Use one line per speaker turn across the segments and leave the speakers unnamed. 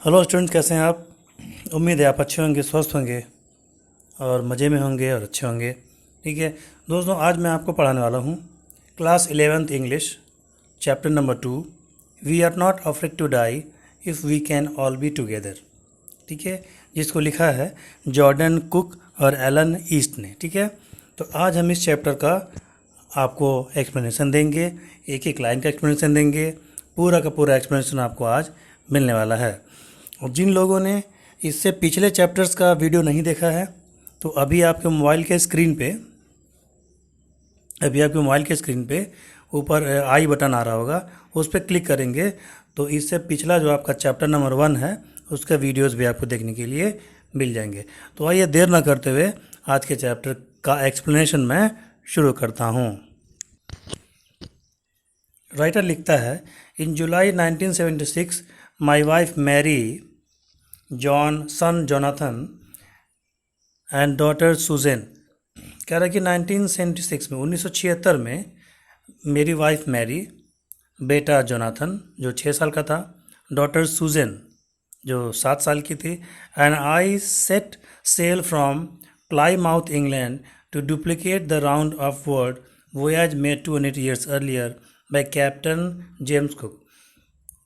Hello student, कैसे हैं आप। उम्मीद है आप अच्छे होंगे, स्वस्थ होंगे और मज़े में होंगे और अच्छे होंगे। ठीक है दोस्तों, आज मैं आपको पढ़ाने वाला हूँ class 11th English, chapter number 2, we are not afraid to die if we can all be together. ठीक है, जिसको लिखा है जॉर्डन कुक और एलन ईस्ट ने। ठीक है, तो आज हम इस चैप्टर का आपको एक्सप्लेनेशन देंगे, एक एक लाइन का एक्सप्लेनेशन देंगे। पूरा का पूरा एक्सप्लेनेशन आपको आज मिलने वाला है। और जिन लोगों ने इससे पिछले चैप्टर्स का वीडियो नहीं देखा है, तो अभी आपके मोबाइल के स्क्रीन पे ऊपर आई बटन आ रहा होगा, उस पर क्लिक करेंगे तो इससे पिछला जो आपका चैप्टर नंबर 1 है उसका वीडियोस भी आपको देखने के लिए मिल जाएंगे। तो आइए देर ना करते हुए आज के चैप्टर का एक्सप्लेनेशन मैं शुरू करता हूँ। राइटर लिखता है, in July 1976 my wife Mary son Jonathan and daughter Suzanne. कह रहा है कि 1976 में 1976 में मेरी वाइफ मैरी, बेटा जोनाथन जो 6 साल का था, डॉटर सुजैन जो 7 साल की थी, and I set sail from Plymouth England to duplicate the round of world voyage made 200 years earlier by Captain James Cook.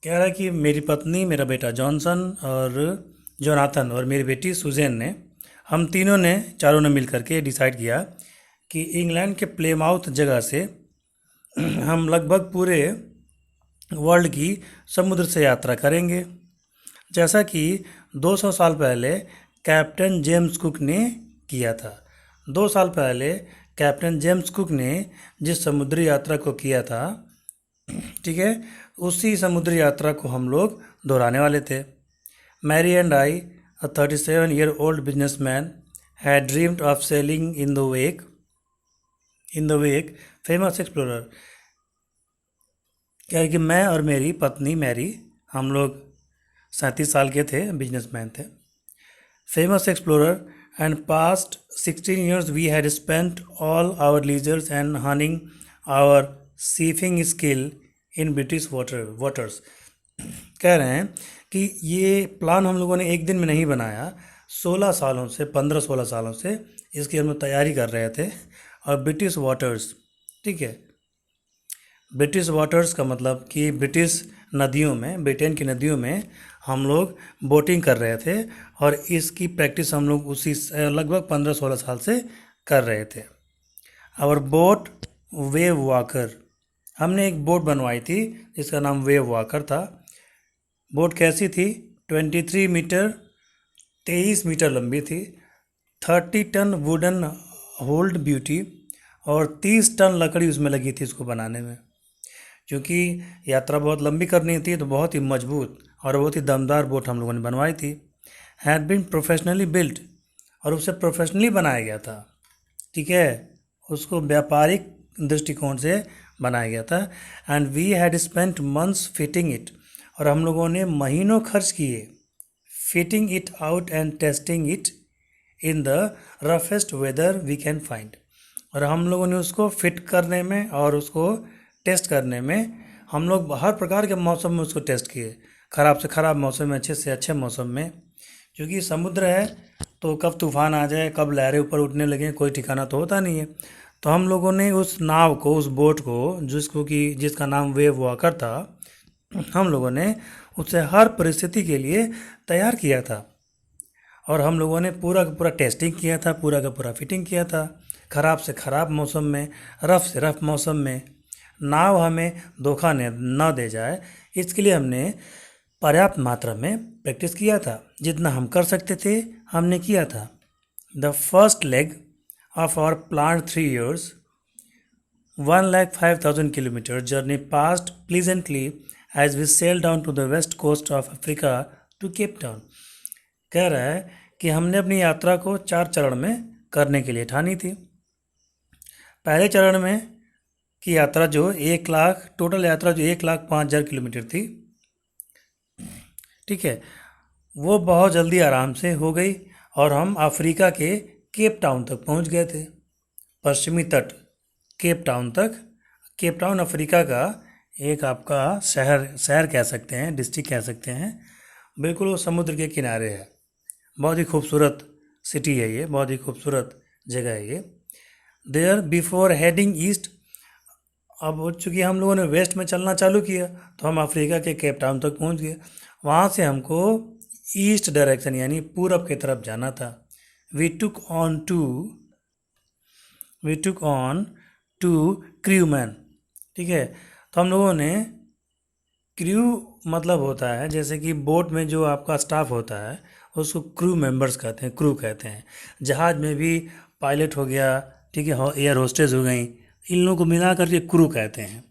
कह रहा है कि मेरी पत्नी, मेरा बेटा जॉनसन और जोनाथन और मेरी बेटी सुजैन ने, हम चारों ने मिल करके डिसाइड किया कि इंग्लैंड के प्लेमाउथ जगह से हम लगभग पूरे वर्ल्ड की समुद्र से यात्रा करेंगे, जैसा कि 200 साल पहले कैप्टन जेम्स कुक ने किया था। 2 साल पहले कैप्टन जेम्स कुक ने जिस समुद्री यात्रा को किया था, ठीक है, उसी समुद्री यात्रा को हम लोग दोहराने वाले थे। Mary and I, a 37-year-old businessman, had dreamed of sailing in the wake famous explorer। क्या है कि मैं और मेरी पत्नी मैरी, हम लोग 37 साल के थे, बिजनेसमैन थे। Famous explorer and past 16 years we had spent all our leisures and honing our seafaring skill in British waters। कह रहे हैं कि ये प्लान हम लोगों ने एक दिन में नहीं बनाया, 15-16 सालों से इसकी हम लोग तैयारी कर रहे थे। और ब्रिटिश वाटर्स, ठीक है, ब्रिटिश वाटर्स का मतलब कि ब्रिटिश नदियों में, ब्रिटेन की नदियों में हम लोग बोटिंग कर रहे थे, और इसकी प्रैक्टिस हम लोग उसी लगभग 15-16 साल से कर रहे थे। और बोट वेव वॉकर, हमने एक बोट बनवाई थी जिसका नाम वेव वॉकर था। बोट कैसी थी? 23 मीटर लंबी थी, 30 टन वुडन होल्ड ब्यूटी, और 30 टन लकड़ी उसमें लगी थी इसको बनाने में। क्योंकि यात्रा बहुत लंबी करनी थी तो बहुत ही मजबूत और बहुत ही दमदार बोट हम लोगों ने बनवाई थी। हैड बीन प्रोफेशनली बिल्ट, और उसे प्रोफेशनली बनाया गया था, ठीक है, उसको व्यापारिक दृष्टिकोण से बनाया गया था। And we had spent months fitting it, और हम लोगों ने महीनों खर्च किए fitting it out and testing it in the roughest weather we can find. और हम लोगों ने उसको फिट करने में और उसको टेस्ट करने में, हम लोग हर प्रकार के मौसम में उसको टेस्ट किए, ख़राब से ख़राब मौसम में, अच्छे से अच्छे मौसम में। क्योंकि समुद्र है तो कब तूफ़ान आ जाए, कब लहरें ऊपर उठने लगें, कोई ठिकाना तो होता नहीं है। तो हम लोगों ने उस नाव को, उस बोट को, जिसका नाम वेव वॉकर था, हम लोगों ने उसे हर परिस्थिति के लिए तैयार किया था। और हम लोगों ने पूरा का पूरा टेस्टिंग किया था, पूरा का पूरा फिटिंग किया था। ख़राब से ख़राब मौसम में, रफ़ से रफ़ मौसम में नाव हमें धोखा न दे जाए, इसके लिए हमने पर्याप्त मात्रा में प्रैक्टिस किया था। जितना हम कर सकते थे हमने किया था। The first leg of our plan 3 years 1,05,000 kilometers journey passed pleasantly as we sailed down to the west coast of Africa to Cape Town। कह रहा है कि हमने अपनी यात्रा को 4 चरण में करने के लिए ठानी थी। पहले चरण में की यात्रा जो 1 लाख, टोटल यात्रा जो 1,05,000 किलोमीटर थी, ठीक है, वो बहुत जल्दी आराम से हो गई और हम अफ्रीका के केप टाउन तक पहुंच गए थे। पश्चिमी तट केप टाउन तक। केप टाउन अफ्रीका का एक आपका शहर कह सकते हैं, डिस्ट्रिक्ट कह सकते हैं। बिल्कुल वो समुद्र के किनारे है। बहुत ही खूबसूरत सिटी है ये, बहुत ही खूबसूरत जगह है ये। देयर बिफोर हेडिंग ईस्ट, अब चूँकि हम लोगों ने वेस्ट में चलना चालू किया तो हम अफ्रीका के केप टाउन तक पहुंच गए। वहाँ से हमको ईस्ट डायरेक्शन यानी पूरब की तरफ जाना था। We took on two we took on two crewman. ठीक है, तो हम लोगों ने क्रू मतलब होता है जैसे कि बोट में जो आपका स्टाफ होता है उसको क्रू मेंबर्स कहते हैं, क्रू कहते हैं। जहाज़ में भी पायलट हो गया, ठीक है, एयर होस्टेस हो गई, इन लोगों को मिला करके क्रू कहते हैं।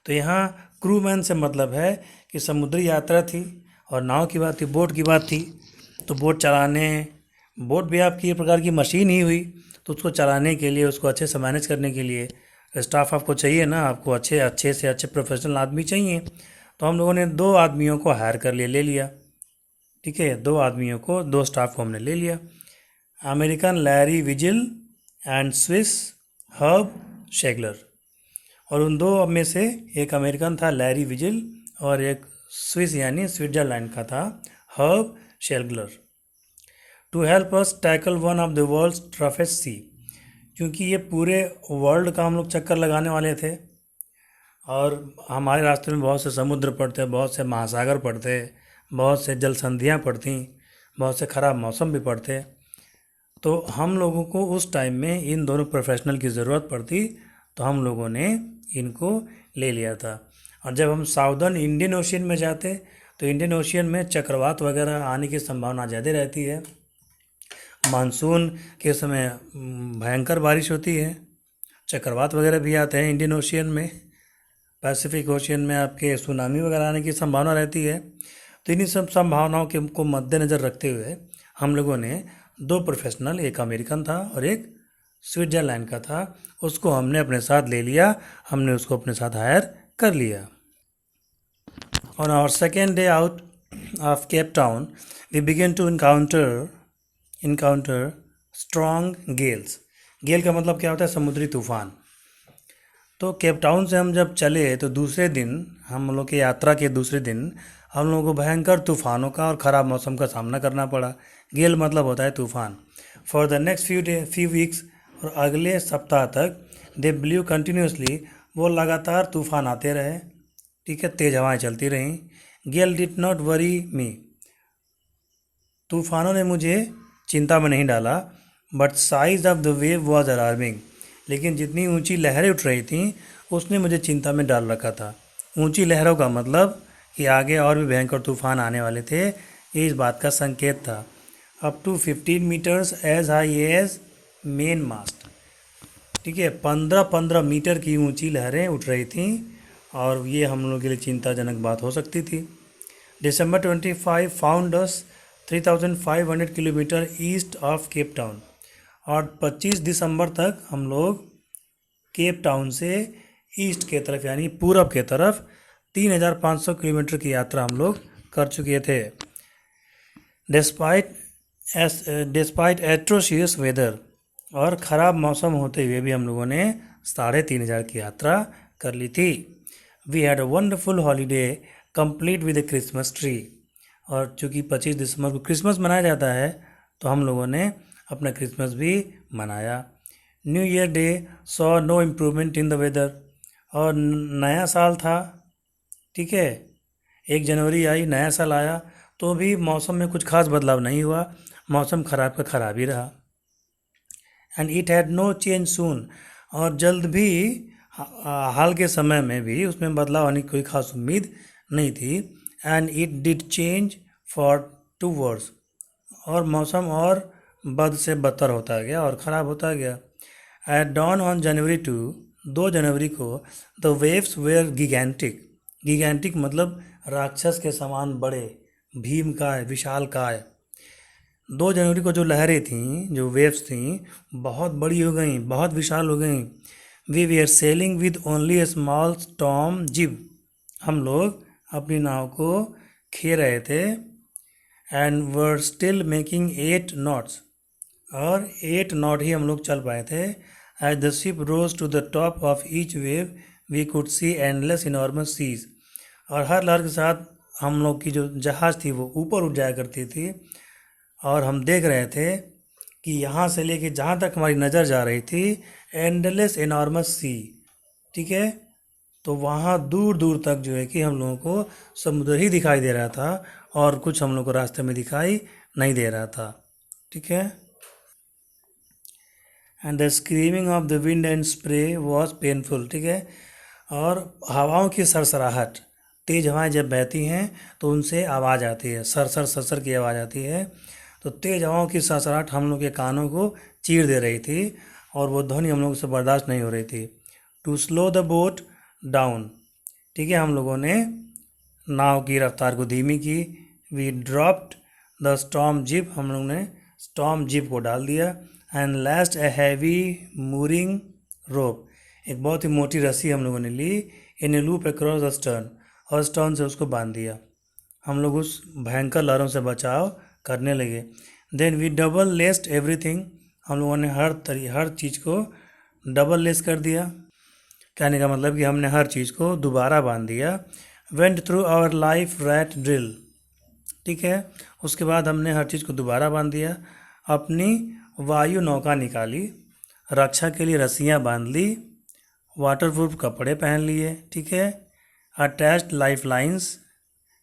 तो यहाँ क्रू मैन से मतलब है कि समुद्री यात्रा थी और नाव की बात थी, बोट की बात थी। तो बोट चलाने, बोट भी आपकी एक प्रकार की मशीन ही हुई, तो उसको चलाने के लिए, उसको अच्छे से मैनेज करने के लिए स्टाफ आपको चाहिए ना, आपको अच्छे अच्छे से अच्छे प्रोफेशनल आदमी चाहिए। तो हम लोगों ने 2 आदमियों को हायर कर ले लिया। ठीक है, 2 आदमियों को, 2 स्टाफ को हमने ले लिया। American Larry Vigil and Swiss Herb Seigler. और उन 2 में से एक अमेरिकन था लैरी विजिल और एक स्विस यानी स्विट्ज़रलैंड का था Herb Seigler. To help us tackle one of the world's toughest sea, क्योंकि ये पूरे वर्ल्ड का हम लोग चक्कर लगाने वाले थे और हमारे रास्ते में बहुत से समुद्र पड़ते, बहुत से महासागर पड़ते, बहुत से जल संधियाँ पड़ती, बहुत से ख़राब मौसम भी पड़ते। तो हम लोगों को उस टाइम में इन दोनों प्रोफेशनल की ज़रूरत पड़ती, तो हम लोगों ने इनको ले लिया था। और जब हम साउदर्न इंडियन ओशियन में जाते तो इंडियन ओशियन में चक्रवात वगैरह आने की संभावना ज़्यादा रहती है। मानसून के समय भयंकर बारिश होती है, चक्रवात वगैरह भी आते हैं इंडियन ओशियन में। पैसिफिक ओशियन में आपके सुनामी वगैरह आने की संभावना रहती है। तो इन्हीं सब संभावनाओं के को मद्देनज़र रखते हुए हम लोगों ने 2 प्रोफेशनल, एक अमेरिकन था और एक स्विट्ज़रलैंड का था, उसको हमने अपने साथ ले लिया, हमने उसको अपने साथ हायर कर लिया। On our second day out of Cape Town we began to encounter strong gales. Gale का मतलब क्या होता है? समुद्री तूफान। तो केप टाउन से हम जब चले तो दूसरे दिन, हम लोग की यात्रा के दूसरे दिन, हम लोगों को भयंकर तूफानों का और ख़राब मौसम का सामना करना पड़ा। गेल मतलब होता है तूफान। For the next few weeks, और अगले सप्ताह तक, दे ब्ल्यू कंटिन्यूसली, वो लगातार तूफान आते रहे। ठीक है, तेज़ हवाएं चलती रहीं। गेल डिड नॉट वरी मी, तूफानों ने मुझे चिंता में नहीं डाला। But size of the wave was alarming, लेकिन जितनी ऊंची लहरें उठ रही थीं उसने मुझे चिंता में डाल रखा था। ऊंची लहरों का मतलब कि आगे और भी भयंकर तूफान आने वाले थे, ये इस बात का संकेत था। Up to 15 metres as high as main mast. ठीक है, 15 मीटर की ऊंची लहरें उठ रही थीं और ये हम लोग के लिए चिंताजनक बात हो सकती थी। December 25 found us 3500 kilometre east of Cape town, और 25 दिसंबर तक हम लोग केप टाउन से ईस्ट के तरफ यानी पूरब के तरफ 3500 किलोमीटर की यात्रा हम लोग कर चुके थे। डिस्पाइट एट्रोशियस वेदर, और ख़राब मौसम होते हुए भी हम लोगों ने 3500 की यात्रा कर ली थी। We had a wonderful holiday complete with a Christmas tree, और चूँकि 25 दिसंबर को क्रिसमस मनाया जाता है तो हम लोगों ने अपना क्रिसमस भी मनाया। New Year Day saw no improvement in the weather, और नया साल था, ठीक है, 1 जनवरी आई, नया साल आया, तो भी मौसम में कुछ खास बदलाव नहीं हुआ, मौसम ख़राब का ख़राब ही रहा। And it had no change soon, और जल्द भी, हाल के समय में भी उसमें बदलाव आने की कोई खास उम्मीद नहीं थी। And it did change for to worse, और मौसम और बद से बदतर होता गया और ख़राब होता गया। एट डॉन ऑन जनवरी 2 जनवरी को द वेव्स वेयर गिगैंटिक, गिगैंटिक मतलब राक्षस के समान बड़े, भीम काय, विशाल काय। 2 जनवरी को जो लहरें थीं, जो वेव्स थीं, बहुत बड़ी हो गई, बहुत विशाल हो गई। We were sailing with only a small storm jib, हम लोग अपनी नाव को खे रहे थे। And were still making 8 knots, और 8 नॉट ही हम लोग चल पाए थे। As the ship rose to the top of each wave we could see endless enormous seas, और हर लहर के साथ हम लोग की जो जहाज़ थी वो ऊपर उठ जाया करती थी, और हम देख रहे थे कि यहाँ से लेके जहाँ तक हमारी नज़र जा रही थी, एंडलेस एनॉर्मस सी, ठीक है। तो वहाँ दूर दूर तक जो है कि हम लोगों को समुद्र ही दिखाई दे रहा था, और कुछ हम लोग को रास्ते में दिखाई नहीं दे रहा था, ठीक है। And the screaming of the wind and spray was painful, ठीक है। और हवाओं की सरसराहट, तेज़ हवाएं जब बहती हैं तो उनसे आवाज़ आती है, सरसर सरसर की आवाज़ आती है। तो तेज़ हवाओं की सरसराहट हम लोग के कानों को चीर दे रही थी, और वो ध्वनि हम लोग से बर्दाश्त नहीं हो रही थी। To slow the boat down, ठीक है, हम लोगों ने नाव की रफ्तार को धीमी की। We dropped the storm jib, हम लोग ने स्टॉर्म जिप को डाल दिया। And lashed a heavy mooring rope, एक बहुत ही मोटी रस्सी हम लोगों ने ली। In a loop across the stern, और स्टर्न से उसको बांध दिया। हम लोग उस भयंकर लहरों से बचाव करने लगे। Then we double lashed everything, हम लोगों ने हर चीज़ को डबल लेस कर दिया। कहने का मतलब कि हमने हर चीज़ को दोबारा बांध दिया। Went through our life raft drill, ठीक है। उसके बाद हमने हर चीज़ को दोबारा बांध दिया। अपनी वायु नौका निकाली, रक्षा के लिए रस्सियाँ बांध ली, वाटरप्रूफ कपड़े पहन लिए, ठीक है। अटैच्ड लाइफ लाइन्स,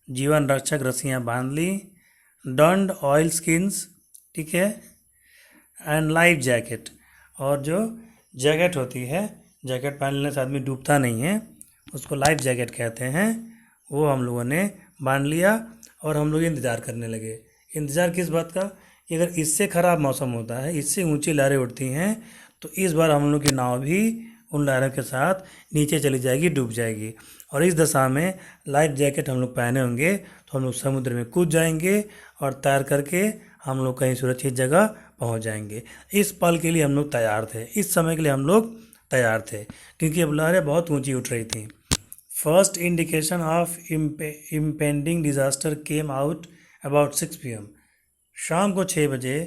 जीवन रक्षक रस्सियाँ बांध ली। डन्ड ऑयल स्किन्स, ठीक है। एंड लाइफ जैकेट, और जो जैकेट होती है, जैकेट पहन लेने से आदमी डूबता नहीं है, उसको लाइफ जैकेट कहते हैं, वो हम लोगों ने बांध लिया। और हम लोग इंतज़ार करने लगे। इंतज़ार किस बात का, कि अगर इससे ख़राब मौसम होता है, इससे ऊंची लहरें उठती हैं, तो इस बार हम लोग की नाव भी उन लहरों के साथ नीचे चली जाएगी, डूब जाएगी। और इस दशा में लाइफ जैकेट हम लोग पहने होंगे तो हम लोग समुद्र में कूद जाएंगे, और तैर करके हम लोग कहीं सुरक्षित जगह पहुंच जाएंगे। इस पल के लिए हम लोग तैयार थे, इस समय के लिए हम लोग तैयार थे, क्योंकि अब लहरें बहुत ऊंची उठ रही थी। First indication of impending disaster came out about 6 PM। शाम को 6 बजे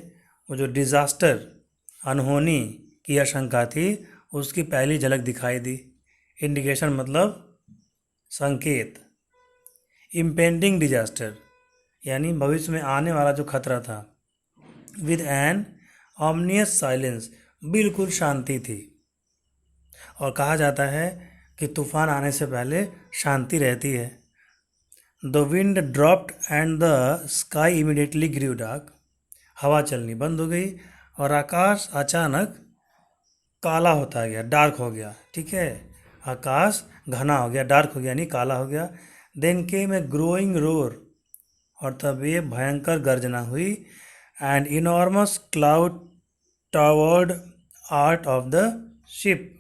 वो जो डिज़ास्टर, अनहोनी की आशंका थी, उसकी पहली झलक दिखाई दी। इंडिकेशन मतलब संकेत। इम्पेंडिंग डिजास्टर यानी भविष्य में आने वाला जो खतरा था। विद एन ऑमनियस साइलेंस, बिल्कुल शांति थी। और कहा जाता है कि तूफान आने से पहले शांति रहती है। The wind dropped and the sky immediately grew dark, हवा चलनी बंद हो गई और आकाश अचानक काला होता गया, डार्क हो गया, ठीक है। आकाश घना हो गया, डार्क हो गया, यानी काला हो गया। Then came a growing roar, और तब ये भयंकर गर्जना हुई। And enormous cloud towered aft of the ship,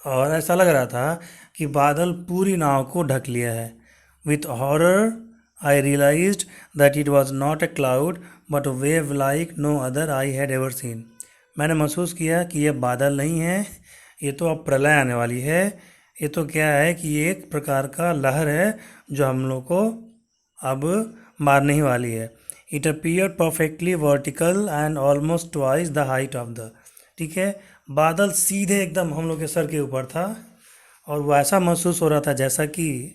और ऐसा लग रहा था कि बादल पूरी नाव को ढक लिया है। With horror I realised that it was not a cloud but wave like no other I had ever seen. मैंने महसूस किया कि ये बादल नहीं है, ये तो अब प्रलय आने वाली है। ये तो क्या है कि ये एक प्रकार का लहर है जो हम लोग को अब मारने ही वाली है। It appear perfectly vertical and almost twice the height of the, ठीक है। बादल सीधे एकदम हम लोग के सर के ऊपर था, और वो ऐसा महसूस हो रहा था जैसा कि,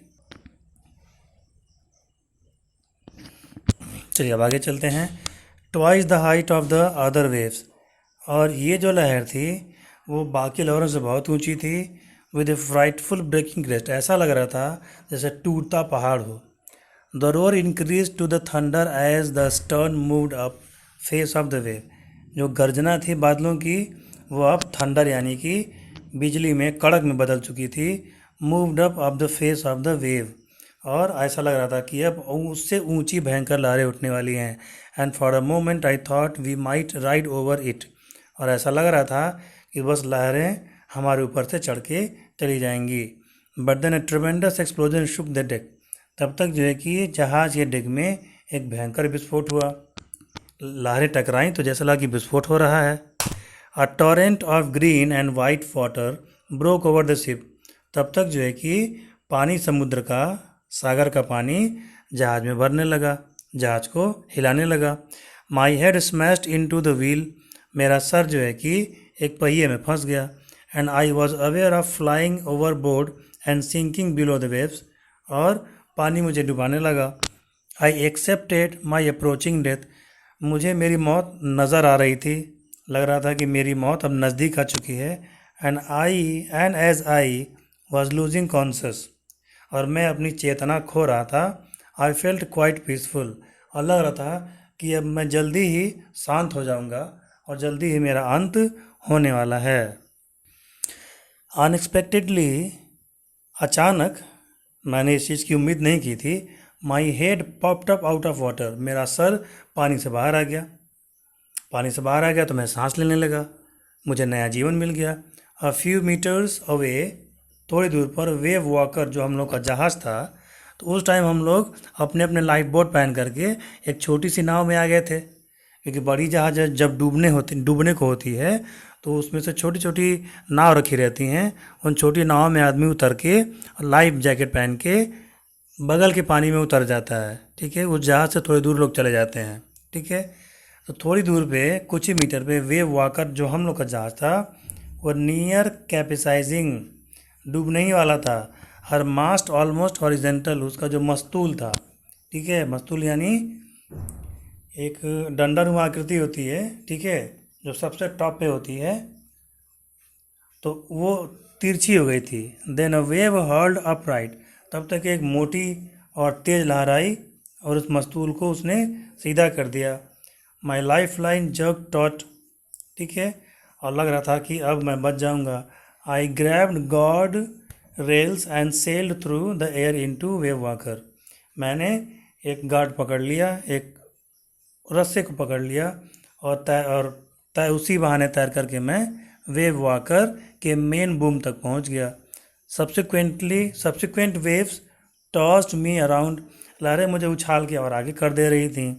चलिए अब आगे चलते हैं। Twice the height of the other waves, और ये जो लहर थी वो बाकी लहरों से बहुत ऊंची थी। With a frightful breaking crest, ऐसा लग रहा था जैसे टूटता पहाड़ हो। The roar increase to the thunder as the stern moved up face of the wave, जो गर्जना थी बादलों की वो अब थंडर यानी कि बिजली में कड़क में बदल चुकी थी। Moved up of the face of the wave, और ऐसा लग रहा था कि अब उससे ऊंची भयंकर लहरें उठने वाली हैं। And for a moment I thought we might ride over it, और ऐसा लग रहा था कि बस लहरें हमारे ऊपर से चढ़ के चली जाएंगी। But then a tremendous explosion shook the deck, तब तक जो है कि जहाज़ के डेक में एक भयंकर विस्फोट हुआ। लहरें टकराई तो जैसा लगा कि विस्फोट हो रहा है। A torrent of green and white water broke over the ship, तब तक जो है कि पानी समुद्र का, सागर का पानी जहाज़ में भरने लगा, जहाज़ को हिलाने लगा। My head smashed into the wheel, मेरा सर जो है कि एक पहिए में फंस गया। And I was aware of flying overboard and sinking below the waves, और पानी मुझे डुबाने लगा। I accepted my approaching death, मुझे मेरी मौत नज़र आ रही थी, लग रहा था कि मेरी मौत अब नज़दीक आ चुकी है। And as I was losing conscious, और मैं अपनी चेतना खो रहा था। आई फेल्ट क्वाइट पीसफुल, और लग रहा था कि अब मैं जल्दी ही शांत हो जाऊंगा और जल्दी ही मेरा अंत होने वाला है। अनएक्सपेक्टेडली, अचानक, मैंने इस चीज़ की उम्मीद नहीं की थी, my head popped up out of water, मेरा सर पानी से बाहर आ गया। पानी से बाहर आ गया तो मैं सांस लेने लगा, मुझे नया जीवन मिल गया। अ फ्यू मीटर्स अवे, थोड़ी दूर पर वेव वॉकर, जो हम लोग का जहाज़ था, तो उस टाइम हम लोग अपने अपने लाइफ बोट पहन करके एक छोटी सी नाव में आ गए थे, क्योंकि बड़ी जहाज जब डूबने को होती है तो उसमें से छोटी छोटी नाव रखी रहती हैं। उन छोटी नाव में आदमी उतर के लाइफ जैकेट पहन के बगल के पानी में उतर जाता है, ठीक है। उस जहाज़ से थोड़ी दूर लोग चले जाते हैं, ठीक है। तो थोड़ी दूर पे, कुछ ही मीटर पे, वेव वॉकर जो हम लोग का जहाज़ था वो नियर कैपिसाइजिंग, डूबने ही वाला था। हर मास्ट ऑलमोस्ट हॉरिजेंटल, उसका जो मस्तूल था, ठीक है, मस्तूल यानी एक डंडानुमा आकृति होती है, ठीक है, जो सबसे टॉप पे होती है, तो वो तिरछी हो गई थी। Then a wave hurled upright, तब तक एक मोटी और तेज लहर आई और उस मस्तूल को उसने सीधा कर दिया। My life line jug taught, ठीक है, और लग रहा था कि अब मैं बच जाऊंगा। I grabbed guard rails and sailed through the air into Wavewalker, मैंने एक गार्ड पकड़ लिया, एक रस्से को पकड़ लिया और तय उसी बहाने तैर करके मैं वेव वॉकर के मेन बूम तक पहुंच गया। Subsequent waves tossed me around, लहरें मुझे उछाल के और आगे कर दे रही थीं।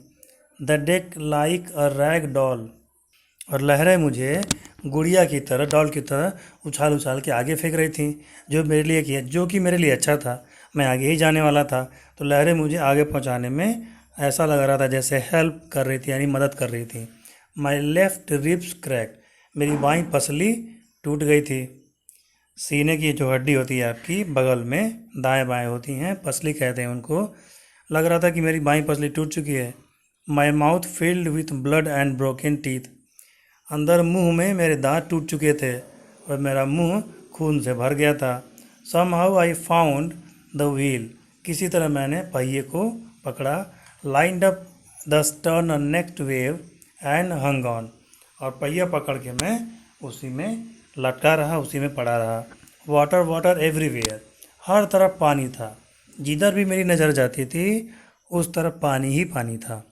The deck like a rag doll, और लहरें मुझे गुड़िया की तरह, डॉल की तरह उछाल उछाल के आगे फेंक रही थीं, जो कि मेरे लिए अच्छा था, मैं आगे ही जाने वाला था। तो लहरें मुझे आगे पहुंचाने में ऐसा लग रहा था जैसे हेल्प कर रही थी, यानी मदद कर रही थी। माई लेफ्ट रिब्स क्रैक, मेरी बाईं पसली टूट गई थी। सीने की जो हड्डी होती है आपकी बगल में, दाएं बाएं होती हैं, पसली कहते हैं उनको, लग रहा था कि मेरी बाईं पसली टूट चुकी है। My mouth filled with blood and broken teeth, अंदर मुंह में मेरे दांत टूट चुके थे और मेरा मुंह खून से भर गया था। Somehow I found the wheel, किसी तरह मैंने पहिए को पकड़ा। Lined up the stern next wave and hung on, और पहिया पकड़ के मैं उसी में लटका रहा, उसी में पड़ा रहा। वाटर वाटर एवरीवेयर, हर तरफ पानी था, जिधर भी मेरी नज़र जाती थी उस तरफ पानी ही पानी था।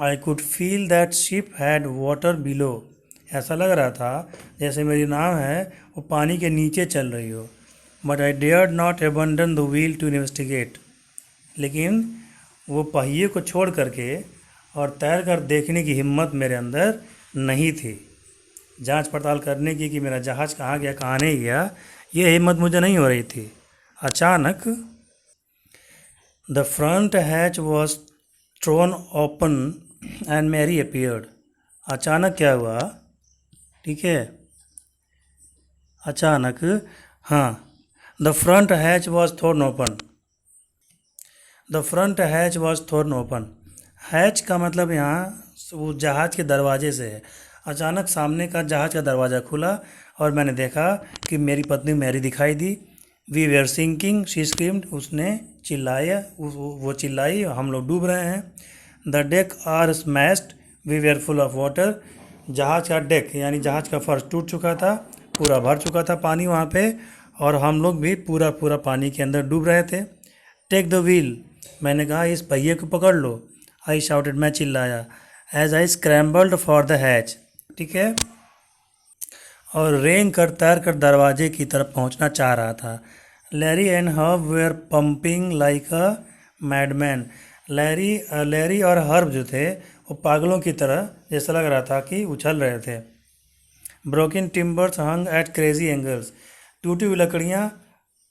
I could feel that ship had water below, ऐसा लग रहा था जैसे मेरी नाव है वो पानी के नीचे चल रही हो। But I dared not abandon the wheel to investigate, लेकिन वो पहिए को छोड़ करके और तैर कर देखने की हिम्मत मेरे अंदर नहीं थी, जांच पड़ताल करने की कि मेरा जहाज़ कहाँ गया कहाँ नहीं गया, ये हिम्मत मुझे नहीं हो रही थी। अचानक the front hatch was thrown open and Mary appeared, अचानक क्या हुआ, ठीक है, अचानक, हाँ, the front hatch was thrown open, the front hatch was thrown open, hatch का मतलब यहाँ वो जहाज़ के दरवाजे से है। अचानक सामने का जहाज़ का दरवाज़ा खुला और मैंने देखा कि मेरी पत्नी मैरी दिखाई दी। We were sinking, she screamed, उसने चिल्लाया, वो चिल्लाई, हम लोग डूब रहे हैं। The deck are smashed, we were full of water, जहाज़ का डेक यानी जहाज़ का फर्श टूट चुका था, पूरा भर चुका था पानी वहाँ पे, और हम लोग भी पूरा पूरा पानी के अंदर डूब रहे थे। टेक द व्हील, मैंने कहा इस पहिए को पकड़ लो। आई शाउटेड, मैं चिल्लाया। As I scrambled for the hatch, ठीक है, और रेंग कर तैर कर दरवाजे की तरफ पहुंचना चाह रहा था। Larry and Herb were pumping like a madman, Larry और हर्ब जो थे वो पागलों की तरह जैसा लग रहा था कि उछल रहे थे। ब्रोकन टिम्बर्स हंग एट क्रेजी एंगल्स, टूटी हुई लकड़ियाँ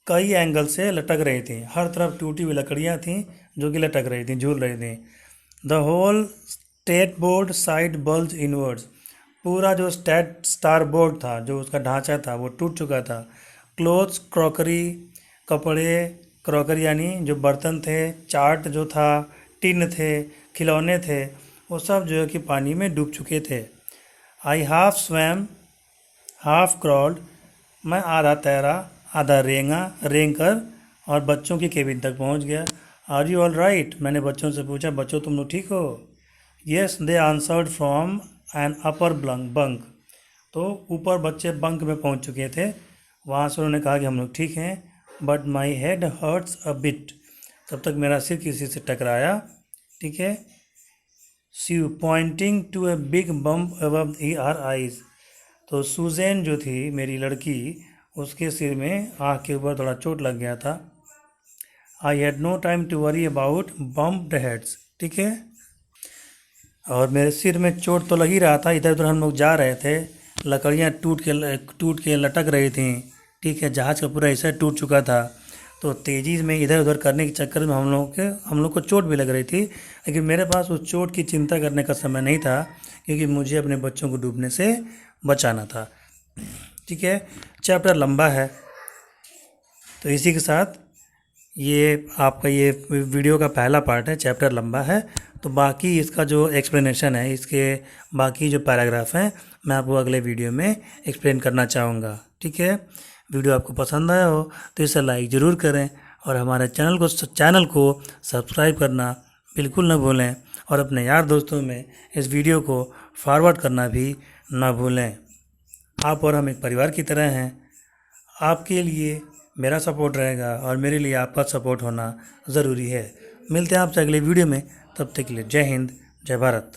कई एंगल से लटक रही थी, हर तरफ टूटी हुई लकड़ियाँ थीं जो कि लटक रही थीं, झूल रही थीं। The whole starboard side bulge inwards, पूरा जो स्टार बोर्ड था, जो उसका ढांचा था, वो टूट चुका था। क्लोथ्स, क्रॉकरी, कपड़े, क्रॉकरी यानी जो बर्तन थे, चाट जो था, टिन थे, खिलौने थे, वो सब जो है कि पानी में डूब चुके थे। आई हाफ स्वैम हाफ क्रॉल्ड, मैं आधा तैरा आधा रेंग कर और बच्चों की केबिन तक पहुंच गया। आर यू ऑल राइट, मैंने बच्चों से पूछा, बच्चों तुम लोग ठीक हो? Yes they answered from an upper bunk, तो ऊपर बच्चे बंक में पहुंच चुके थे, वहाँ से उन्होंने कहा कि हम लोग ठीक हैं। But my head hurts a bit, तब तक मेरा सिर किसी से टकराया, ठीक है। She pointing to a big bump above her eyes, तो सुजैन जो थी मेरी लड़की, उसके सिर में आँख के ऊपर थोड़ा चोट लग गया था। I had no time to worry about bumped heads, ठीक है। और मेरे सिर में चोट तो लग ही रहा था, इधर उधर हम लोग जा रहे थे, लकड़ियाँ टूट के लटक रही थी, ठीक है, जहाज़ का पूरा हिस्सा टूट चुका था। तो तेज़ी में इधर उधर करने के चक्कर में हम लोग को चोट भी लग रही थी, लेकिन मेरे पास उस चोट की चिंता करने का समय नहीं था, क्योंकि मुझे अपने बच्चों को डूबने से बचाना था, ठीक है। चैप्टर लंबा है, तो इसी के साथ ये आपका ये वीडियो का पहला पार्ट है, चैप्टर लंबा है, तो बाकी इसका जो एक्सप्लेनेशन है, इसके बाकी जो पैराग्राफ हैं, मैं आपको अगले वीडियो में एक्सप्लेन करना चाहूँगा, ठीक है। वीडियो आपको पसंद आया हो तो इसे लाइक ज़रूर करें और हमारे चैनल को सब्सक्राइब करना बिल्कुल ना भूलें, और अपने यार दोस्तों में इस वीडियो को फॉरवर्ड करना भी ना भूलें। आप और हम एक परिवार की तरह हैं, आपके लिए मेरा सपोर्ट रहेगा और मेरे लिए आपका सपोर्ट होना ज़रूरी है। मिलते हैं आपसे अगले वीडियो में, तब तक के लिए जय हिंद, जय भारत।